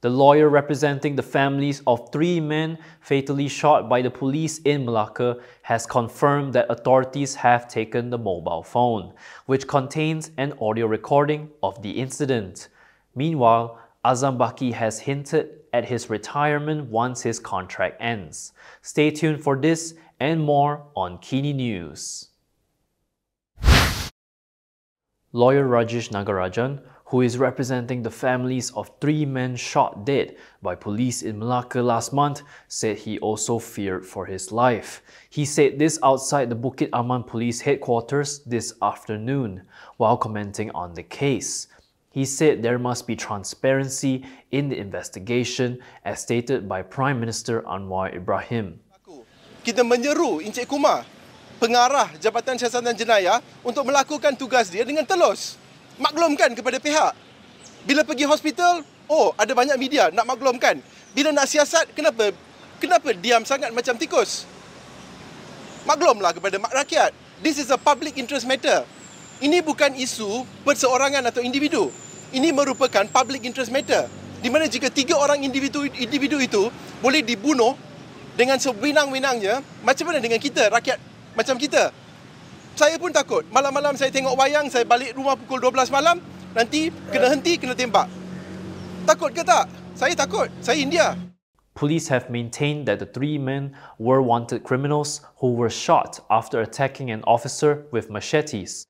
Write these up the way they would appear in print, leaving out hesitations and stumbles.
The lawyer representing the families of 3 men fatally shot by the police in Malacca has confirmed that authorities have taken the mobile phone, which contains an audio recording of the incident. Meanwhile, Azam Baki has hinted at his retirement once his contract ends. Stay tuned for this and more on KiniNews. Lawyer Rajesh Nagarajan, who is representing the families of 3 men shot dead by police in Malacca last month, said he also feared for his life. He said this outside the Bukit Aman Police Headquarters this afternoon, while commenting on the case. He said there must be transparency in the investigation, as stated by Prime Minister Anwar Ibrahim. Kita menyeru Encik Kumar, pengarah Jabatan Siasatan Jenayah, untuk melakukan tugas dia dengan telus. Maklumkan kepada pihak. Bila pergi hospital, oh ada banyak media nak maklumkan. Bila nak siasat, kenapa diam sangat macam tikus? Maklumlah kepada rakyat. This is a public interest matter. Ini bukan isu perseorangan atau individu. Ini merupakan public interest matter. Di mana jika 3 orang individu itu boleh dibunuh dengan sewenang-wenangnya, macam mana dengan kita, rakyat macam kita? Saya pun takut. Malam-malam saya tengok wayang, saya balik rumah pukul 12 malam, nanti kena henti, kena tembak. Takut ke tak? Saya takut. Saya India. Police have maintained that the 3 men were wanted criminals who were shot after attacking an officer with machetes.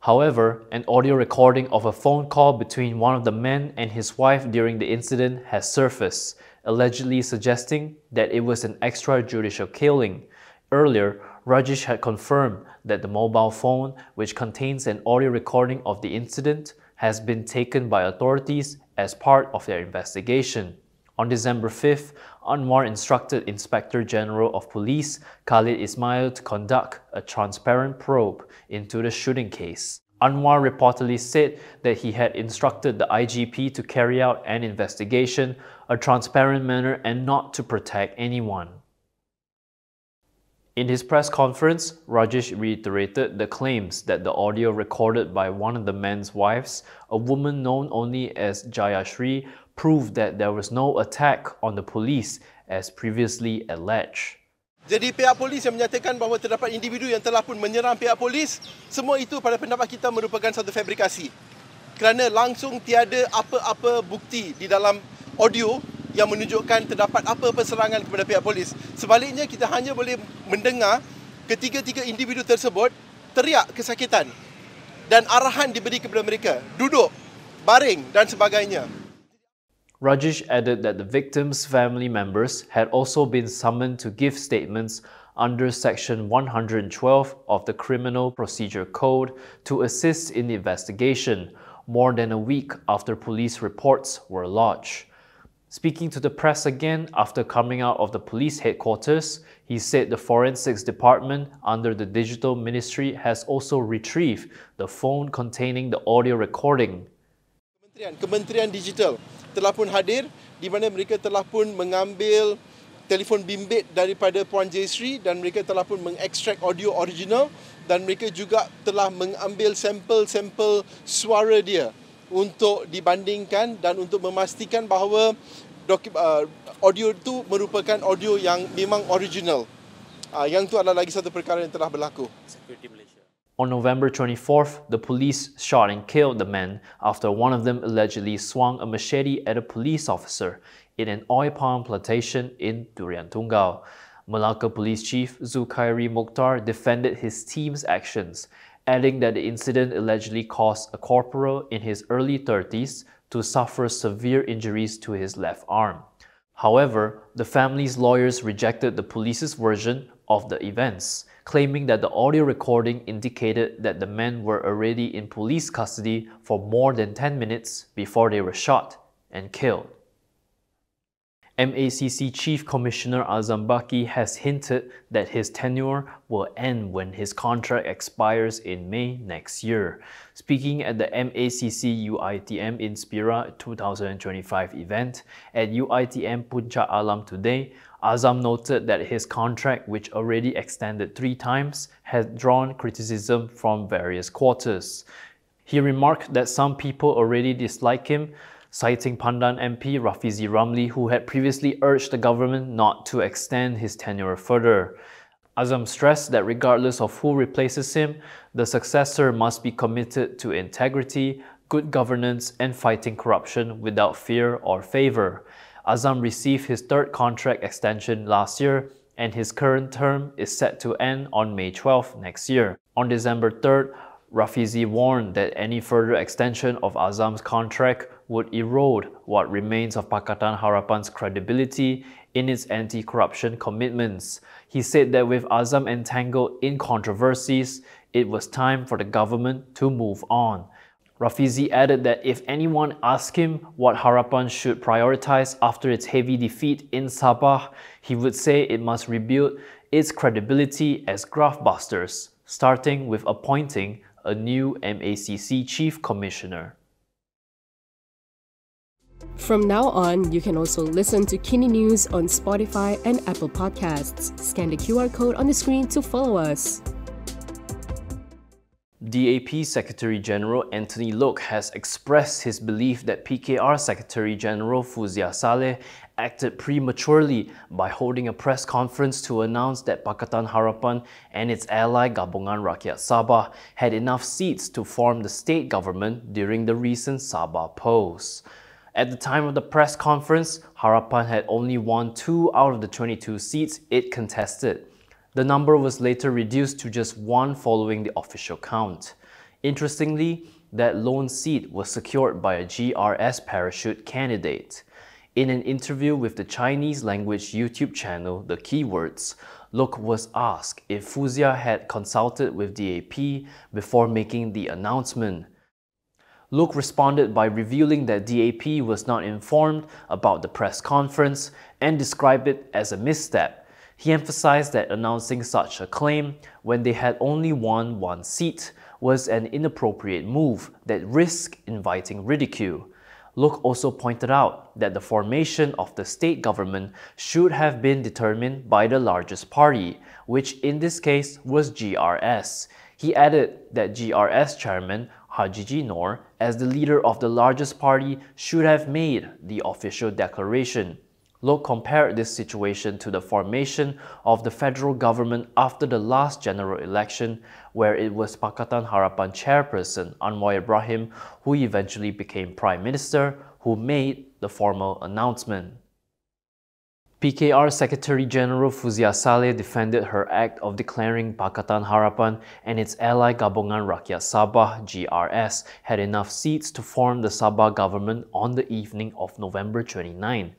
However, an audio recording of a phone call between one of the men and his wife during the incident has surfaced, allegedly suggesting that it was an extrajudicial killing. Earlier, Rajesh had confirmed that the mobile phone, which contains an audio recording of the incident, has been taken by authorities as part of their investigation. On December 5th, Anwar instructed Inspector General of Police Khalid Ismail to conduct a transparent probe into the shooting case. Anwar reportedly said that he had instructed the IGP to carry out an investigation, a transparent manner, and not to protect anyone. In his press conference, Rajesh reiterated the claims that the audio recorded by one of the men's wives, a woman known only as Jayashree, proved that there was no attack on the police as previously alleged. Jadi pihak polis yang menyatakan bahawa terdapat individu yang telah pun menyerang pihak polis, semua itu pada pendapat kita merupakan satu fabrikasi. Kerana langsung tiada apa-apa bukti di dalam audio yang menunjukkan terdapat apa-apa serangan kepada pihak polis. Sebaliknya, kita hanya boleh mendengar ketiga-tiga individu tersebut teriak kesakitan dan arahan diberi kepada mereka, duduk, baring dan sebagainya. Rajesh added that the victims' family members had also been summoned to give statements under Section 112 of the Criminal Procedure Code to assist in the investigation, more than a week after police reports were lodged. Speaking to the press again after coming out of the police headquarters, he said the Forensics Department under the Digital Ministry has also retrieved the phone containing the audio recording. Kementerian Digital telah pun hadir, di mana mereka telah pun mengambil telefon bimbit daripada Puan Jayashree dan mereka telah pun mengekstrak audio original dan mereka juga telah mengambil sampel-sampel suara dia untuk dibandingkan dan untuk memastikan bahawa audio itu merupakan audio yang memang original. Yang itu adalah lagi satu perkara yang telah berlaku. On November 24th, the police shot and killed the men after one of them allegedly swung a machete at a police officer in an oil palm plantation in Durian Tunggal. Malacca Police Chief Zulkhairi Mokhtar defended his team's actions, adding that the incident allegedly caused a corporal in his early 30s to suffer severe injuries to his left arm. However, the family's lawyers rejected the police's version of the events, claiming that the audio recording indicated that the men were already in police custody for more than 10 minutes before they were shot and killed. MACC Chief Commissioner Azam Baki has hinted that his tenure will end when his contract expires in May next year. Speaking at the MACC UiTM Inspira 2025 event at UiTM Puncak Alam today, Azam noted that his contract, which already extended 3 times, has drawn criticism from various quarters. He remarked that some people already dislike him, citing Pandan MP Rafizi Ramli, who had previously urged the government not to extend his tenure further. Azam stressed that regardless of who replaces him, the successor must be committed to integrity, good governance, and fighting corruption without fear or favor. Azam received his third contract extension last year, and his current term is set to end on May 12 next year. On December 3rd, Rafizi warned that any further extension of Azam's contract would erode what remains of Pakatan Harapan's credibility in its anti-corruption commitments. He said that with Azam entangled in controversies, it was time for the government to move on. Rafizi added that if anyone asked him what Harapan should prioritize after its heavy defeat in Sabah, he would say it must rebuild its credibility as graftbusters, starting with appointing a new MACC Chief Commissioner. From now on, you can also listen to KiniNews on Spotify and Apple Podcasts. Scan the QR code on the screen to follow us. DAP Secretary General Anthony Loke has expressed his belief that PKR Secretary General Fuzia Saleh acted prematurely by holding a press conference to announce that Pakatan Harapan and its ally Gabungan Rakyat Sabah had enough seats to form the state government during the recent Sabah polls. At the time of the press conference, Harapan had only won 2 out of the 22 seats it contested. The number was later reduced to just 1 following the official count. Interestingly, that lone seat was secured by a GRS parachute candidate. In an interview with the Chinese language YouTube channel The Keywords, Loke was asked if Fuzia had consulted with DAP before making the announcement. Loke responded by revealing that DAP was not informed about the press conference and described it as a misstep. He emphasized that announcing such a claim when they had only won 1 seat was an inappropriate move that risked inviting ridicule. Loke also pointed out that the formation of the state government should have been determined by the largest party, which in this case was GRS. He added that GRS chairman Haji Noor, as the leader of the largest party, should have made the official declaration. Loke compared this situation to the formation of the federal government after the last general election, where it was Pakatan Harapan chairperson Anwar Ibrahim, who eventually became Prime Minister, who made the formal announcement. PKR Secretary General Fuzia Saleh defended her act of declaring Pakatan Harapan and its ally Gabungan Rakyat Sabah (GRS) had enough seats to form the Sabah government on the evening of November 29.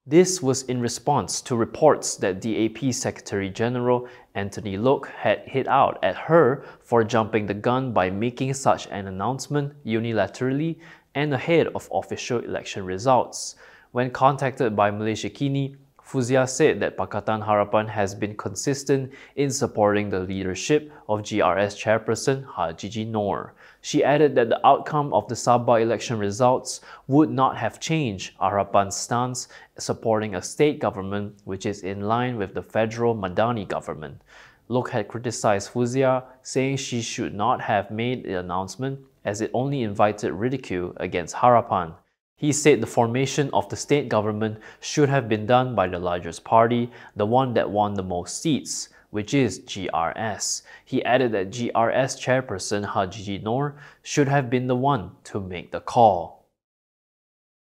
This was in response to reports that DAP Secretary General Anthony Loke had hit out at her for jumping the gun by making such an announcement unilaterally and ahead of official election results. When contacted by Malaysia Kini, Fuzia said that Pakatan Harapan has been consistent in supporting the leadership of GRS chairperson Haji Noor. She added that the outcome of the Sabah election results would not have changed Harapan's stance supporting a state government which is in line with the federal Madani government. Loke had criticized Fuzia, saying she should not have made the announcement as it only invited ridicule against Harapan. He said the formation of the state government should have been done by the largest party, the one that won the most seats, which is GRS. He added that GRS chairperson Haji Noor should have been the one to make the call.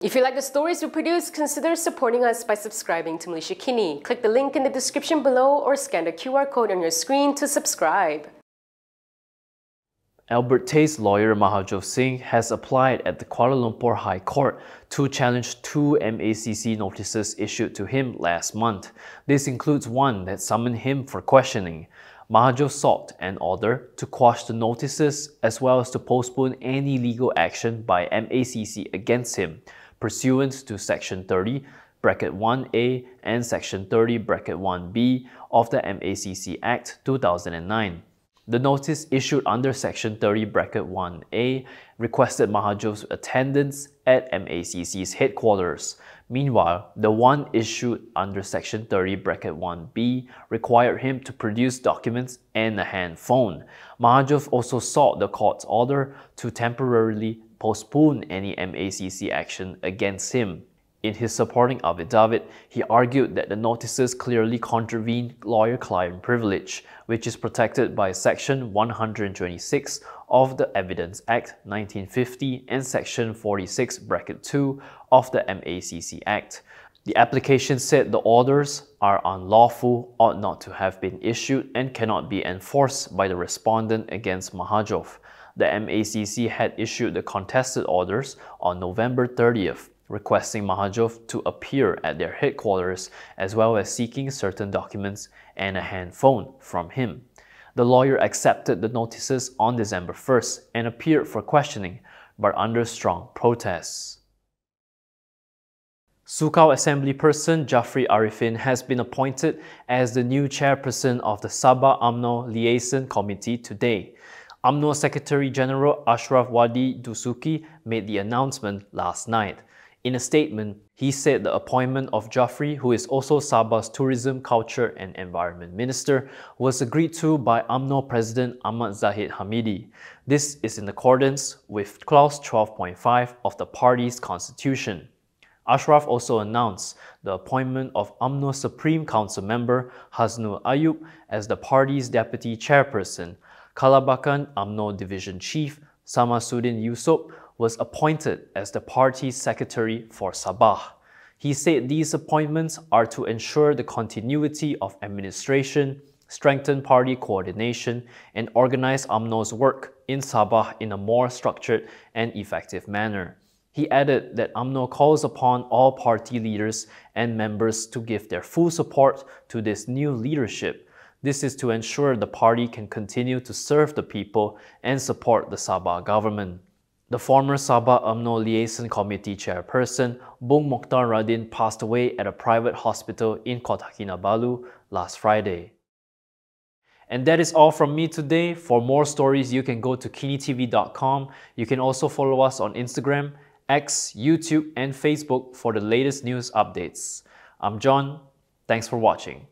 If you like the stories we produce, consider supporting us by subscribing to Malaysia Kini. Click the link in the description below or scan the QR code on your screen to subscribe. Albert Tay's lawyer Mahajov Singh has applied at the Kuala Lumpur High Court to challenge 2 MACC notices issued to him last month. This includes one that summoned him for questioning. Mahajov sought an order to quash the notices as well as to postpone any legal action by MACC against him, pursuant to Section 30(1)(a) and Section 30(1)(b) of the MACC Act 2009. The notice issued under Section 30(1)(a) requested Mahajov's attendance at MACC's headquarters. Meanwhile, the one issued under Section 30(1)(b) required him to produce documents and a hand phone. Mahajov also sought the court's order to temporarily postpone any MACC action against him. In his supporting affidavit, he argued that the notices clearly contravene lawyer-client privilege, which is protected by Section 126 of the Evidence Act 1950 and Section 46(2) of the MACC Act. The application said the orders are unlawful, ought not to have been issued, and cannot be enforced by the respondent against Mahajov. The MACC had issued the contested orders on November 30th, requesting Mahajov to appear at their headquarters as well as seeking certain documents and a handphone from him. The lawyer accepted the notices on December 1st and appeared for questioning, but under strong protests. Sukau Assemblyperson Jayashree Arifin has been appointed as the new chairperson of the Sabah UMNO Liaison Committee today. UMNO Secretary General Ashraf Wadi Dusuki made the announcement last night. In a statement, he said the appointment of Jayashree, who is also Sabah's Tourism, Culture and Environment Minister, was agreed to by UMNO President Ahmad Zahid Hamidi. This is in accordance with Clause 12.5 of the party's constitution. Ashraf also announced the appointment of UMNO Supreme Council member Hasnul Ayub as the party's deputy chairperson. Kalabakan UMNO Division Chief Samasuddin Yusof was appointed as the party's secretary for Sabah. He said these appointments are to ensure the continuity of administration, strengthen party coordination, and organize UMNO's work in Sabah in a more structured and effective manner. He added that UMNO calls upon all party leaders and members to give their full support to this new leadership. This is to ensure the party can continue to serve the people and support the Sabah government. The former Sabah UMNO Liaison Committee chairperson, Bung Mokhtar Radin, passed away at a private hospital in Kota Kinabalu last Friday. And that is all from me today. For more stories, you can go to kinitv.com. You can also follow us on Instagram, X, YouTube, and Facebook for the latest news updates. I'm John. Thanks for watching.